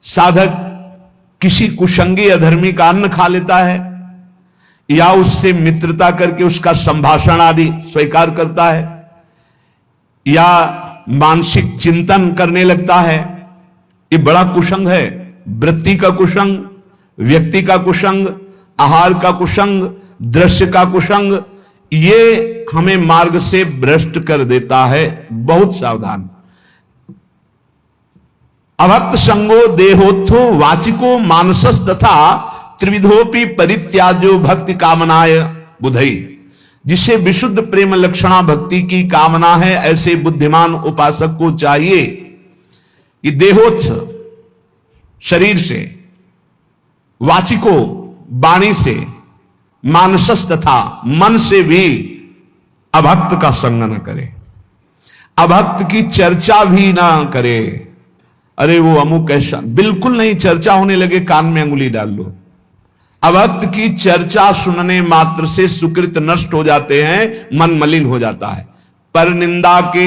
साधक किसी कुसंगी अधर्मी का अन्न खा लेता है या उससे मित्रता करके उसका संभाषण आदि स्वीकार करता है या मानसिक चिंतन करने लगता है, ये बड़ा कुसंग है। वृत्ति का कुसंग, व्यक्ति का कुसंग, आहार का कुसंग, दृश्य का कुसंग, ये हमें मार्ग से भ्रष्ट कर देता है। बहुत सावधान। अभक्त संगो देहोत्थो वाचिको मानसस तथा त्रिविधोपि परित्याजो भक्ति कामनाय बुधई। जिसे विशुद्ध प्रेम लक्षणा भक्ति की कामना है, ऐसे बुद्धिमान उपासक को चाहिए कि देहोत्थ शरीर से, वाचिको वाणी से, मानसस तथा मन से भी अभक्त का संग न करे, अभक्त की चर्चा भी ना करे। अरे वो अमुक ऐसा, बिल्कुल नहीं। चर्चा होने लगे कान में अंगुली डाल लो। अभक्त की चर्चा सुनने मात्र से सुकृत नष्ट हो जाते हैं, मन मलिन हो जाता है। पर निंदा के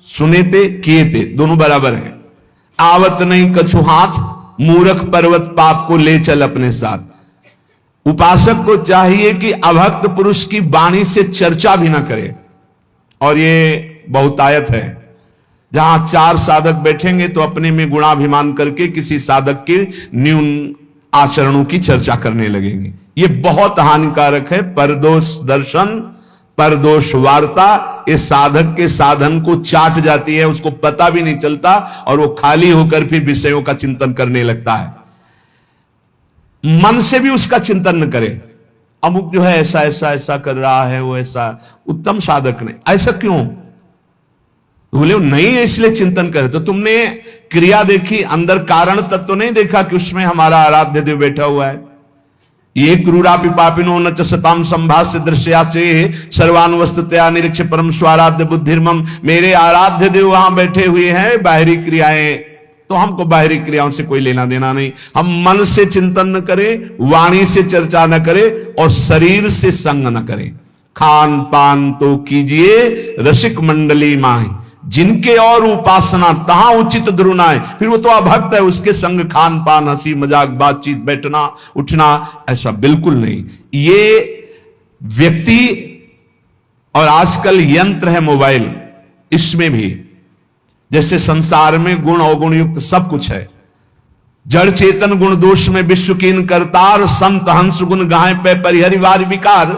सुने थे किए थे, दोनों बराबर हैं। आवत नहीं कछु हाथ, मूर्ख पर्वत पाप को ले चल अपने साथ। उपासक को चाहिए कि अभक्त पुरुष की वाणी से चर्चा भी ना करे। और ये बहुतायत है। जहां चार साधक बैठेंगे तो अपने में गुणाभिमान करके किसी साधक के न्यून आचरणों की चर्चा करने लगेंगे। ये बहुत हानिकारक है। परदोष दर्शन, परदोष वार्ता, ये साधक के साधन को चाट जाती है, उसको पता भी नहीं चलता और वो खाली होकर फिर विषयों का चिंतन करने लगता है। मन से भी उसका चिंतन न करे। अमुक जो है ऐसा ऐसा ऐसा कर रहा है, वो ऐसा उत्तम साधक नहीं। ऐसा क्यों बोले? नहीं है इसलिए चिंतन करे। तो तुमने क्रिया देखी, अंदर कारण तत्व नहीं देखा कि उसमें हमारा आराध्य देव बैठा हुआ है। ये क्रूरापि पापिनो न च सताम संभाष्य दृश्या से सर्वानुवस्थितया निरीक्ष परम स्वाराध्य बुद्धिर्मम। मेरे आराध्य देव वहां बैठे हुए हैं। बाहरी क्रियाएं तो हमको बाहरी क्रियाओं से कोई लेना देना नहीं। हम मन से चिंतन न करें, वाणी से चर्चा न करें और शरीर से संग न करें। खान पान तो कीजिए रसिक मंडली माही, जिनके और उपासना तहां उचित द्रुनाए। फिर वो तो अभक्त है, उसके संग खान पान, हंसी मजाक, बातचीत, बैठना उठना, ऐसा बिल्कुल नहीं। ये व्यक्ति और आजकल यंत्र है मोबाइल, इसमें भी जैसे संसार में गुण अवगुण युक्त सब कुछ है। जड़ चेतन गुण दोष में विश्व कीन करतार, संत हंस गुण गाय पे परिहरिवार विकार।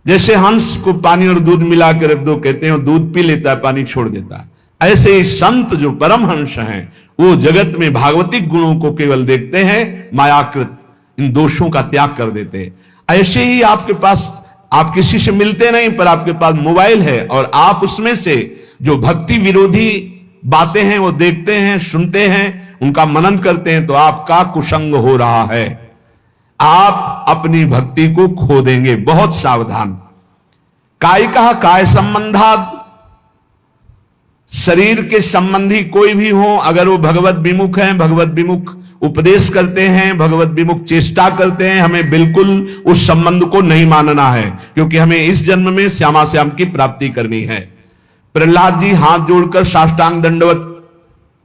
जैसे हंस को पानी और दूध मिलाकर रख दो कहते हैं, दूध पी लेता है, पानी छोड़ देता है। ऐसे ही संत जो परम हंस हैं वो जगत में भागवतिक गुणों को केवल देखते हैं, मायाकृत इन दोषों का त्याग कर देते हैं। ऐसे ही आपके पास, आप किसी से मिलते नहीं पर आपके पास मोबाइल है और आप उसमें से जो भक्ति विरोधी बातें हैं वो देखते हैं, सुनते हैं, उनका मनन करते हैं, तो आपका कुसंग हो रहा है। आप अपनी भक्ति को खो देंगे। बहुत सावधान। काय कहा काय संबंधाद, शरीर के संबंधी कोई भी हो, अगर वो भगवत विमुख हैं, भगवत विमुख उपदेश करते हैं, भगवत विमुख चेष्टा करते हैं, हमें बिल्कुल उस संबंध को नहीं मानना है, क्योंकि हमें इस जन्म में श्यामा श्याम की प्राप्ति करनी है। प्रहलाद जी हाथ जोड़कर साष्टांग दंडवत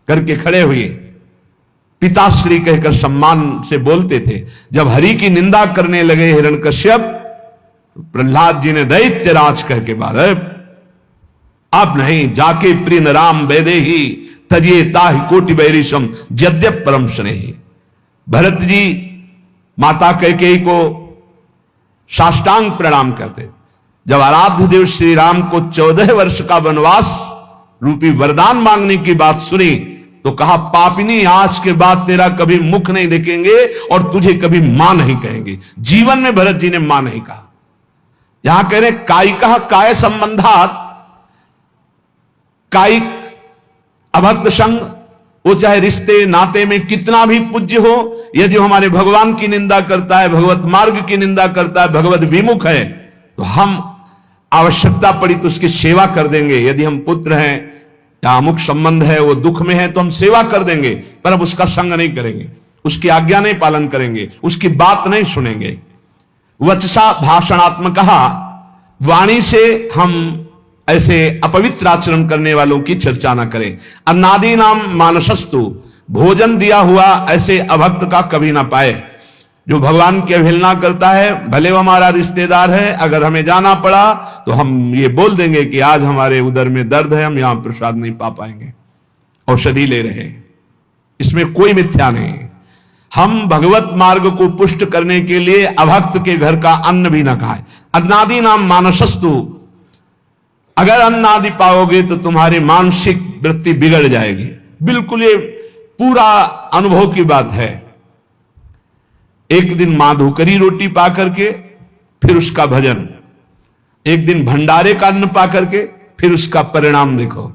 करके खड़े हुए, पिताश्री कहकर सम्मान से बोलते थे। जब हरि की निंदा करने लगे हिरण्यकश्यप, प्रहलाद जी ने दैत्यराज कह के बाद, अब नहीं, जाके प्रिय राम वेदे ही तजिए ताहि कोटि बैरिशम जद्यप परम स्नेही। भरत जी माता कैकेयी को साष्टांग प्रणाम करते। जब आराध्य देव श्री राम को 14 वर्ष का वनवास रूपी वरदान मांगने की बात सुनी तो कहा, पापिनी आज के बाद तेरा कभी मुख नहीं देखेंगे और तुझे कभी मां नहीं कहेंगे। जीवन में भरत जी ने मां नहीं कहा। यहां कह रहे कायिका काय संबंधात, कायिक अभक्त संग, वो चाहे रिश्ते नाते में कितना भी पूज्य हो, यदि हमारे भगवान की निंदा करता है, भगवत मार्ग की निंदा करता है, भगवत विमुख है, तो हम आवश्यकता पड़ी तो उसकी सेवा कर देंगे। यदि हम पुत्र हैं या अमुक संबंध है, वो दुख में है, तो हम सेवा कर देंगे, पर अब उसका संग नहीं करेंगे, उसकी आज्ञा नहीं पालन करेंगे, उसकी बात नहीं सुनेंगे। वचसा भाषणात्मक, वाणी से हम ऐसे अपवित्र आचरण करने वालों की चर्चा ना करें। अन्नादि नाम मानसस्तु, भोजन दिया हुआ ऐसे अभक्त का कभी ना पाए। जो भगवान की अवहेलना करता है, भले वो हमारा रिश्तेदार है, अगर हमें जाना पड़ा तो हम ये बोल देंगे कि आज हमारे उदर में दर्द है, हम यहां प्रसाद नहीं पा पाएंगे, औषधि ले रहे हैं। इसमें कोई मिथ्या नहीं। हम भगवत मार्ग को पुष्ट करने के लिए अभक्त के घर का अन्न भी न खाए। अन्नादि नाम मानसस्तु, अगर अन्नादि पाओगे तो तुम्हारी मानसिक वृत्ति बिगड़ जाएगी। बिल्कुल ये पूरा अनुभव की बात है। एक दिन माधुकरी रोटी पा करके फिर उसका भजन, एक दिन भंडारे का अन्न पा करके फिर उसका परिणाम देखो।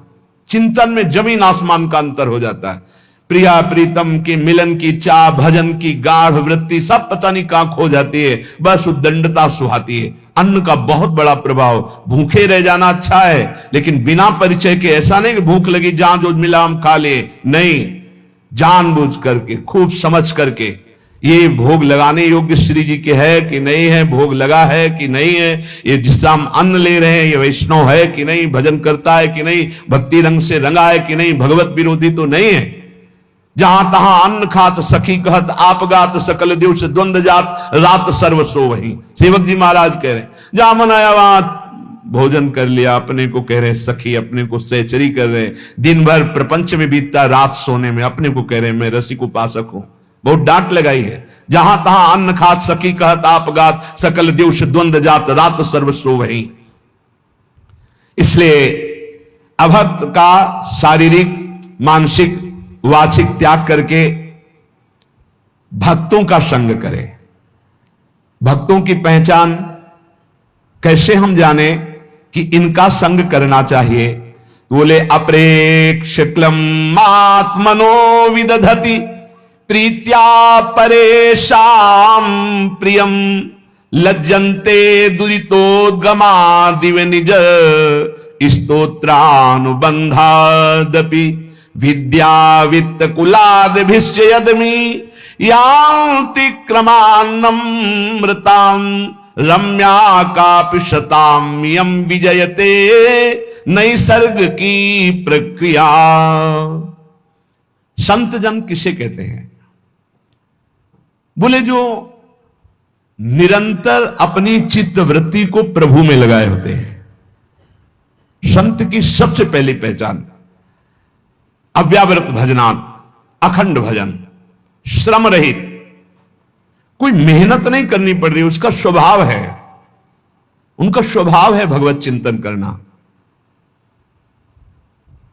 चिंतन में जमीन आसमान का अंतर हो जाता है। प्रिया प्रीतम के मिलन की चाह, भजन की गाढ़ वृत्ति सब पता नहीं कहां खो जाती है, बस उद्दंडता सुहाती है। अन्न का बहुत बड़ा प्रभाव। भूखे रह जाना अच्छा है, लेकिन बिना परिचय के ऐसा नहीं कि भूख लगी जहां जो मिला हम खा लिए, नहीं, जानबूझ करके खूब समझ करके ये भोग लगाने योग्य श्री जी के है कि नहीं है, भोग लगा है कि नहीं है, ये जिससे हम अन्न ले रहे हैं ये वैष्णव है कि नहीं, भजन करता है कि नहीं, भक्ति रंग से रंगा है कि नहीं, भगवत विरोधी तो नहीं है। जहां तहां अन्न खात सखी कहत, आप गात सकल दिवस द्वंद जात, रात सर्व सो वहीं। सेवक जी महाराज कह रहे जहां मन आया वहां भोजन कर लिया, अपने को कह रहे सखी, अपने को सहचरी कर रहे, दिन भर प्रपंच में बीतता, रात सोने में, अपने को कह रहे मैं रसिक उपासक हूं। बहुत डांट लगाई है। जहां तहां अन्न खात सखी कहत, आप गात सकल दिवस द्वंद जात, रात सर्व सो वहीं। इसलिए अभक्त का शारीरिक, मानसिक, वाचिक त्याग करके भक्तों का संग करे। भक्तों की पहचान कैसे हम जाने कि इनका संग करना चाहिए? बोले अप्रेक्षक्लम आत्मनो विदधति प्रीत्या परेशाम प्रियम लज्जन्ते दुरितोद्गमा दिव निज स्तोत्रानुबंधादपि विद्या वित्त कुलादभिश्च यदमि यान्ति क्रमान्नमृतां रम्या कापि शतां यं विजयते नैसर्ग की प्रक्रिया। संत जन किसे कहते हैं? बोले जो निरंतर अपनी चित्त वृत्ति को प्रभु में लगाए होते हैं। संत की सबसे पहली पहचान अव्यावृत भजनात्, अखंड भजन, श्रम रहित, कोई मेहनत नहीं करनी पड़ रही, उसका स्वभाव है, उनका स्वभाव है भगवत चिंतन करना।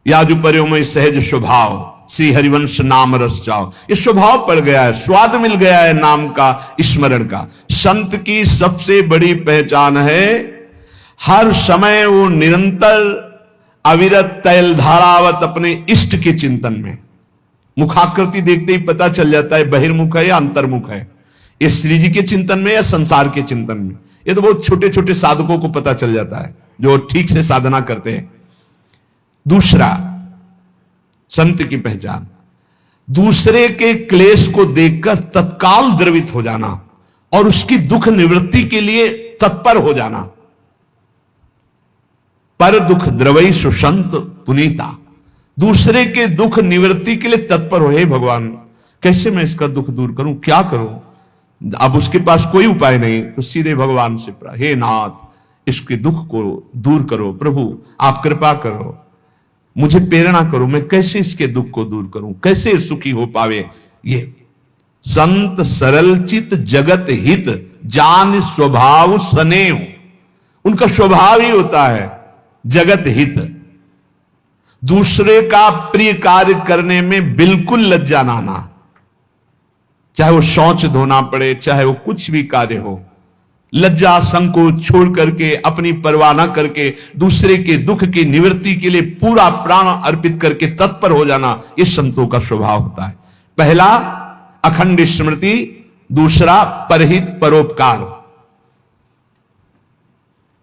याजुपर्यो में सहज स्वभाव, श्री हरिवंश नाम रस जाओ, ये स्वभाव पड़ गया है, स्वाद मिल गया है नाम का, स्मरण का। संत की सबसे बड़ी पहचान है हर समय वो निरंतर अविरत तैल धारावत अपने इष्ट के चिंतन में। मुखाकृति देखते ही पता चल जाता है बहिर्मुख है या अंतर्मुख है, ये श्री जी के चिंतन में या संसार के चिंतन में। ये तो बहुत छोटे छोटे साधकों को पता चल जाता है जो ठीक से साधना करते हैं। दूसरा, संत की पहचान दूसरे के क्लेश को देखकर तत्काल द्रवित हो जाना और उसकी दुख निवृत्ति के लिए तत्पर हो जाना। पर दुख द्रवई सुसंत पुनीता, दूसरे के दुख निवृत्ति के लिए तत्पर हो। हे भगवान, कैसे मैं इसका दुख दूर करूं, क्या करूं? अब उसके पास कोई उपाय नहीं तो सीधे भगवान से हे नाथ, इसके दुख को दूर करो, प्रभु आप कृपा करो, मुझे प्रेरणा करो, मैं कैसे इसके दुख को दूर करूं, कैसे सुखी हो पावे। ये संत सरल चित जगत हित जान स्वभाव स्नेह, उनका स्वभाव ही होता है जगत हित। दूसरे का प्रिय कार्य करने में बिल्कुल लज्जा ना आना, चाहे वो शौच धोना पड़े, चाहे वो कुछ भी कार्य हो। लज्जा संकोच छोड़ करके, अपनी परवाह न करके, दूसरे के दुख की निवृत्ति के लिए पूरा प्राण अर्पित करके तत्पर हो जाना, ये संतों का स्वभाव होता है। पहला अखंड स्मृति, दूसरा परहित परोपकार।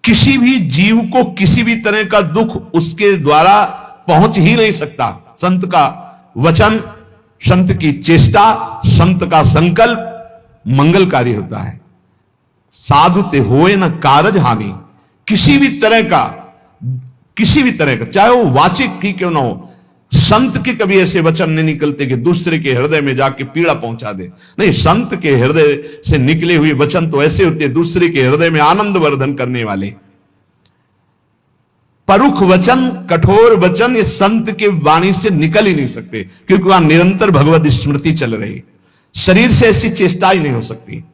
किसी भी जीव को किसी भी तरह का दुख उसके द्वारा पहुंच ही नहीं सकता। संत का वचन, संत की चेष्टा, संत का संकल्प मंगलकारी होता है। साधु ते होए न कारज हानि, किसी भी तरह का चाहे वो वाचिक ही क्यों ना हो, संत के कभी ऐसे वचन नहीं निकलते कि दूसरे के हृदय में जाके पीड़ा पहुंचा दे। नहीं, संत के हृदय से निकले हुए वचन तो ऐसे होते हैं दूसरे के हृदय में आनंद वर्धन करने वाले। परुख वचन, कठोर वचन ये संत के वाणी से निकल ही नहीं सकते, क्योंकि वहां निरंतर भगवत स्मृति चल रही। शरीर से ऐसी चेष्टा ही नहीं हो सकती।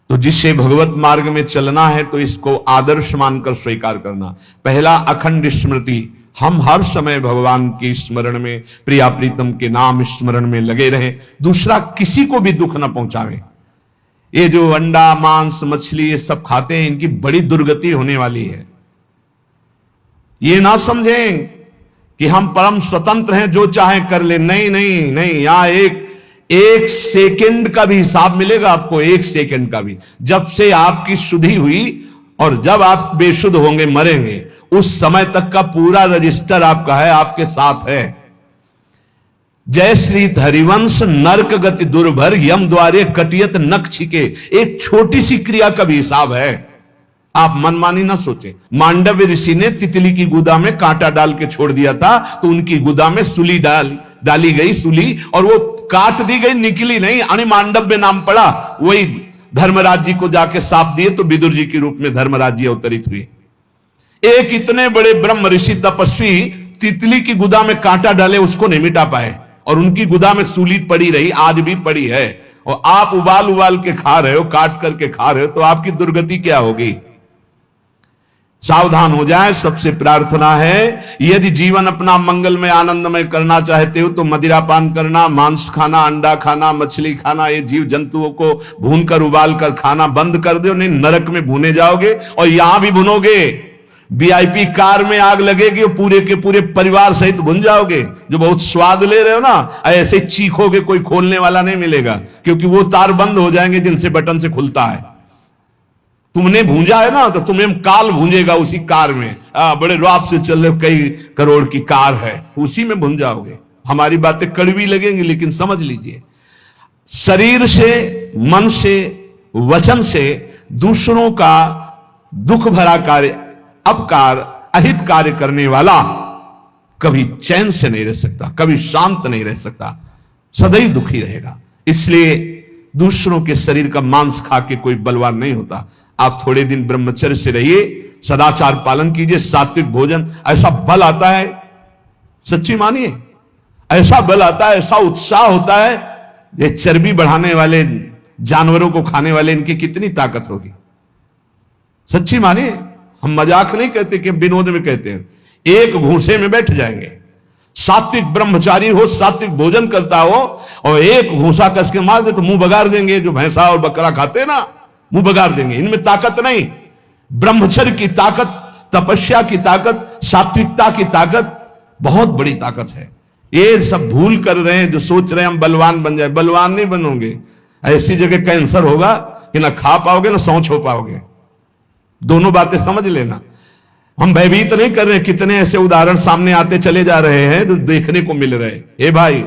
तो जिससे भगवत मार्ग में चलना है तो इसको आदर्श मानकर स्वीकार करना। पहला, अखंड स्मृति, हम हर समय भगवान के स्मरण में, प्रिया प्रीतम के नाम स्मरण में लगे रहें। दूसरा, किसी को भी दुख न पहुंचावे। ये जो अंडा, मांस, मछली ये सब खाते हैं, इनकी बड़ी दुर्गति होने वाली है। ये ना समझें कि हम परम स्वतंत्र हैं, जो चाहे कर ले। नहीं नहीं नहीं, यहां एक सेकंड का भी हिसाब मिलेगा आपको, एक सेकंड का भी। जब से आपकी शुद्धि हुई और जब आप बेशुद्ध होंगे, मरेंगे, उस समय तक का पूरा रजिस्टर आपका है, आपके साथ है। जय श्री हरिवंश नरक गति दुर्भर यम द्वारे कटियत नख छिके। एक छोटी सी क्रिया का भी हिसाब है, आप मनमानी ना सोचे। मांडव्य ऋषि ने तितली की गुदा में कांटा डाल के छोड़ दिया था, तो उनकी गुदा में सूली डाली गई, सूली, और वो काट दी गई, निकली नहीं। अणि मांडव्य नाम पड़ा। वही धर्मराज जी को जाके साप दिए तो विदुर जी के रूप में धर्मराज जी अवतरित हुए। एक इतने बड़े ब्रह्म ऋषि तपस्वी तितली की गुदा में कांटा डाले, उसको नहीं मिटा पाए, और उनकी गुदा में सूली पड़ी रही, आज भी पड़ी है। और आप उबाल उबाल के खा रहे हो, काट करके खा रहे हो, तो आपकी दुर्गति क्या होगी? सावधान हो जाए। सबसे प्रार्थना है, यदि जीवन अपना मंगलमय आनंदमय करना चाहते हो तो मदिरापान करना, मांस खाना, अंडा खाना, मछली खाना, ये जीव जंतुओं को भूनकर उबाल कर खाना बंद कर दो। नहीं, नरक में भुने जाओगे, और यहां भी भुनोगे। वीआईपी कार में आग लगेगी और पूरे के पूरे परिवार सहित भुन जाओगे। जो बहुत स्वाद ले रहे हो ना, ऐसे चीखोगे, कोई खोलने वाला नहीं मिलेगा, क्योंकि वो तार बंद हो जाएंगे जिनसे बटन से खुलता है। तुमने भूंजा है ना, तो तुम्हें काल भूंजेगा उसी कार में। बड़े रौब से चल रहे, कई करोड़ की कार है, उसी में भूंज जाओगे। हमारी बातें कड़वी लगेंगी, लेकिन समझ लीजिए, शरीर से, मन से, वचन से दूसरों का दुख भरा कार्य, अपकार, अहित कार्य करने वाला कभी चैन से नहीं रह सकता, कभी शांत नहीं रह सकता, सदैव दुखी रहेगा। इसलिए दूसरों के शरीर का मांस खा के कोई बलवान नहीं होता। आप थोड़े दिन ब्रह्मचर्य से रहिए, सदाचार पालन कीजिए, सात्विक भोजन। ऐसा बल आता है, सच्ची मानिए, ऐसा बल आता है, ऐसा उत्साह होता है। ये चर्बी बढ़ाने वाले जानवरों को खाने वाले, इनकी कितनी ताकत होगी, सच्ची मानिए। हम मजाक नहीं कहते कि विनोद में कहते हैं। एक घूंसे में बैठ जाएंगे। सात्विक ब्रह्मचारी हो, सात्विक भोजन करता हो, और एक घूंसा कस के मार दे तो मुंह बगाड़ देंगे। जो भैंसा और बकरा खाते हैं ना, मुंह बगाड़ देंगे। इनमें ताकत नहीं। ब्रह्मचर्य की ताकत, तपस्या की ताकत, सात्विकता की ताकत बहुत बड़ी ताकत है। ये सब भूल कर रहे हैं जो सोच रहे हैं हम बलवान बन जाए। बलवान नहीं बनोगे। ऐसी जगह कैंसर होगा कि ना खा पाओगे ना सौं छो पाओगे। दोनों बातें समझ लेना। हम भयभीत नहीं कर रहे। कितने ऐसे उदाहरण सामने आते चले जा रहे हैं जो देखने को मिल रहे। हे भाई,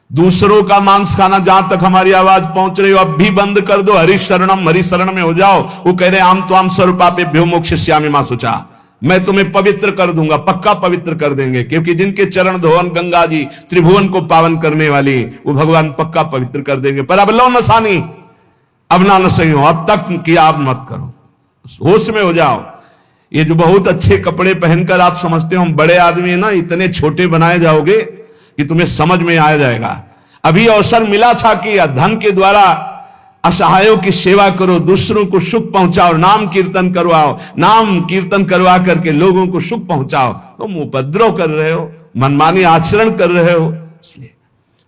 दूसरों का मांस खाना जहां तक हमारी आवाज पहुंच रही हो, अब भी बंद कर दो। हरि शरण में हो जाओ। वो कह रहे आम तो आम स्वरूपापेभ्यो मोक्षयिष्यामि मा शुचा। मैं तुम्हें पवित्र कर दूंगा, पक्का पवित्र कर देंगे, क्योंकि जिनके चरण धोवन गंगा जी त्रिभुवन को पावन करने वाली, वो भगवान पक्का पवित्र कर देंगे। पर अब लो नसानी, अब ना नसई हो, अब तक किया आप मत करो, होश में हो जाओ। ये जो बहुत अच्छे कपड़े पहनकर आप समझते हो हम बड़े आदमी है ना, इतने छोटे बनाए जाओगे कि तुम्हें समझ में आ जाएगा। अभी अवसर मिला था कि धन के द्वारा असहायों की सेवा करो, दूसरों को सुख पहुंचाओ, नाम कीर्तन करवाओ, नाम कीर्तन करवा करके लोगों को सुख पहुंचाओ। तुम उपद्रव कर रहे हो, मनमानी आचरण कर रहे हो। इसलिए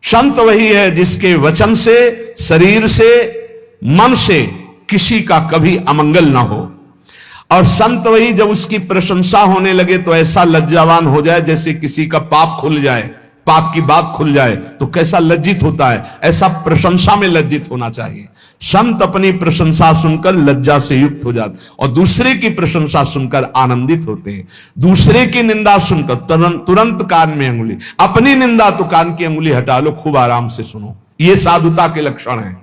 संत वही है जिसके वचन से, शरीर से, मन से किसी का कभी अमंगल ना हो। और संत वही जब उसकी प्रशंसा होने लगे तो ऐसा लज्जावान हो जाए जैसे किसी का पाप खुल जाए, पाप की बात खुल जाए तो कैसा लज्जित होता है, ऐसा प्रशंसा में लज्जित होना चाहिए। संत अपनी प्रशंसा सुनकर लज्जा से युक्त हो जाते और दूसरे की प्रशंसा सुनकर आनंदित होते हैं। दूसरे की निंदा सुनकर तुरंत कान में अंगुली, अपनी निंदा तो कान की अंगुली हटा लो, खूब आराम से सुनो। ये साधुता के लक्षण है।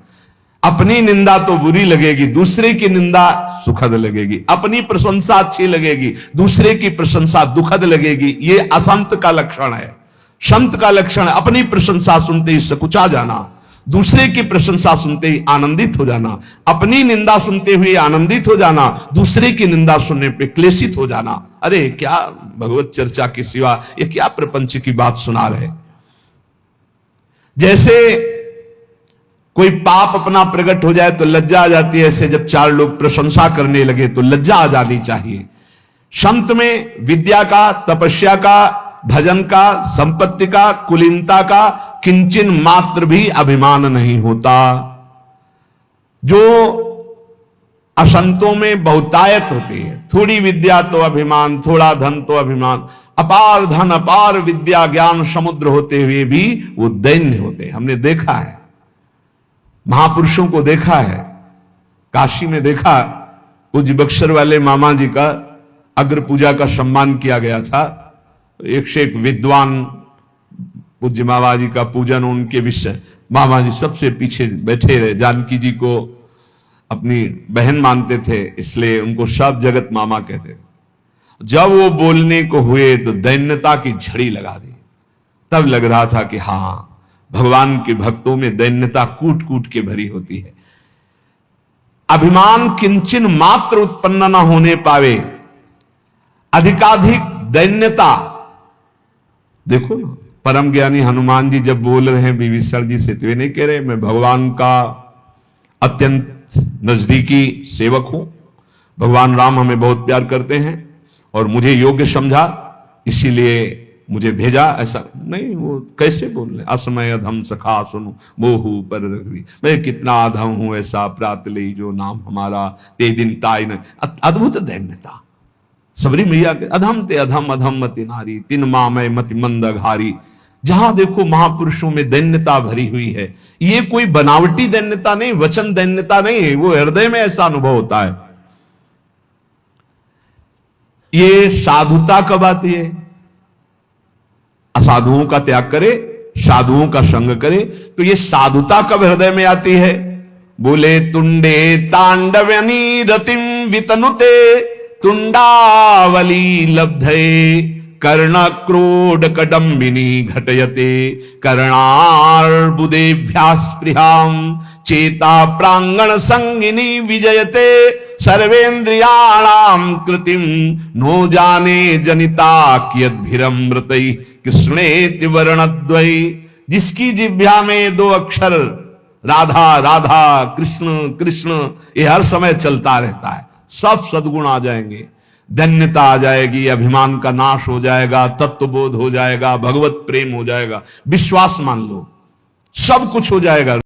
अपनी निंदा तो बुरी लगेगी, दूसरे की निंदा सुखद लगेगी। अपनी प्रशंसा अच्छी लगेगी, दूसरे की प्रशंसा दुखद लगेगी। ये असंत का लक्षण है। संत का लक्षण है अपनी प्रशंसा सुनते ही सकुचा जाना, दूसरे की प्रशंसा सुनते ही आनंदित हो जाना, अपनी निंदा सुनते हुए आनंदित हो जाना, दूसरे की निंदा सुनने पे क्लेशित हो जाना। अरे क्या भगवत चर्चा के सिवा ये क्या प्रपंच की बात सुना रहे। जैसे कोई पाप अपना प्रकट हो जाए तो लज्जा आ जाती है, ऐसे जब चार लोग प्रशंसा करने लगे तो लज्जा आ जानी चाहिए। संत में विद्या का, तपस्या का, भजन का, संपत्ति का, कुलीनता का किंचन मात्र भी अभिमान नहीं होता। जो असंतों में बहुतायत होती है, थोड़ी विद्या तो अभिमान, थोड़ा धन तो अभिमान, अपार धन अपार विद्या ज्ञान समुद्र होते हुए भी वो दैन्य होते हैं। हमने देखा है, महापुरुषों को देखा है, काशी में देखा, पूज्य बक्सर वाले मामा जी का अग्र पूजा का सम्मान किया गया था। एक से एक विद्वान पूज्य मामा जी का पूजन, उनके विषय मामा जी सबसे पीछे बैठे रहे। जानकी जी को अपनी बहन मानते थे, इसलिए उनको सब जगत मामा कहते थे। जब वो बोलने को हुए तो दैन्यता की झड़ी लगा दी। तब लग रहा था कि हां, भगवान के भक्तों में दैन्यता कूट कूट के भरी होती है। अभिमान किंचन मात्र उत्पन्न न होने पावे, अधिकाधिक दैन्यता। देखो ना, परम ज्ञानी हनुमान जी जब बोल रहे हैं विभीषण जी से, तो वे नहीं कह रहे मैं भगवान का अत्यंत नजदीकी सेवक हूं, भगवान राम हमें बहुत प्यार करते हैं और मुझे योग्य समझा इसीलिए मुझे भेजा, ऐसा नहीं। वो कैसे बोल रहे, असमय अधम सखा सुनु मोहू पर रघुवी, मैं कितना अधम हूं ऐसा प्रात ले जो नाम हमारा ते दिन ताई न। अद्भुत दैन्यता। सबरी मैया के अधम ते अधम अधम मति नारी, तिन मां मैं मति मंद घारी। जहां देखो महापुरुषों में दैन्यता भरी हुई है। ये कोई बनावटी दैन्यता नहीं, वचन दैन्यता नहीं है, वो हृदय में ऐसा अनुभव होता है। ये साधुता कब आती है? असाधुओं का त्याग करे, साधुओं का संग करे, तो ये साधुता कब हृदय में आती है? बोले तुंडे तांडवनी रतिम वितनुते तुंडावली लब्धे कर्ण क्रोड कडम्बिनी घटयते कर्णार्बुदेभ्याः स्पृहाम चेता प्रांगण संगिनी विजयते सर्वेन्द्रियाणाम कृतिम नो जाने जनिता कियद्भिरमृतै कृष्णेति वर्णद्वै। जिसकी जिह्वा में दो अक्षर राधा राधा कृष्ण कृष्ण ये हर समय चलता रहता है, सब सद्गुण आ जाएंगे, धन्यता आ जाएगी, अभिमान का नाश हो जाएगा, तत्वबोध हो जाएगा, भगवत प्रेम हो जाएगा, विश्वास मान लो, सब कुछ हो जाएगा।